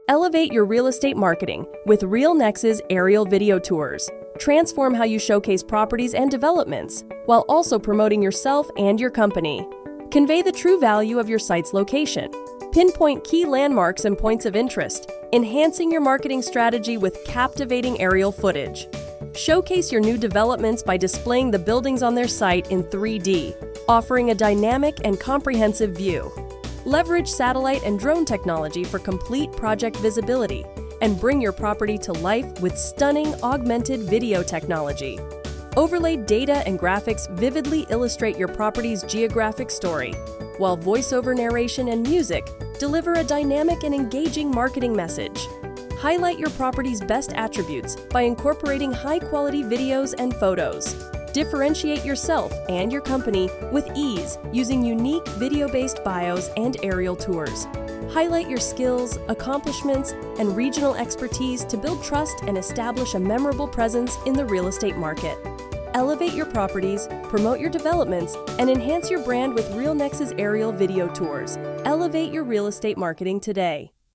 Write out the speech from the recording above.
Elevate your real estate marketing with RealNex's Aerial Video Tours. Transform how you showcase properties and developments, while also promoting yourself and your company. Convey the true value of your site's location. Pinpoint key landmarks and points of interest, enhancing your marketing strategy with captivating aerial footage. Showcase your new developments by displaying the buildings on their site in 3D, offering a dynamic and comprehensive view. Leverage satellite and drone technology for complete project visibility, and bring your property to life with stunning augmented video technology. Overlaid data and graphics vividly illustrate your property's geographic story, while voiceover narration and music deliver a dynamic and engaging marketing message. Highlight your property's best attributes by incorporating high-quality videos and photos. Differentiate yourself and your company with ease using unique video-based bios and aerial tours. Highlight your skills, accomplishments, and regional expertise to build trust and establish a memorable presence in the real estate market. Elevate your properties, promote your developments, and enhance your brand with RealNex's Aerial Video Tours. Elevate your real estate marketing today.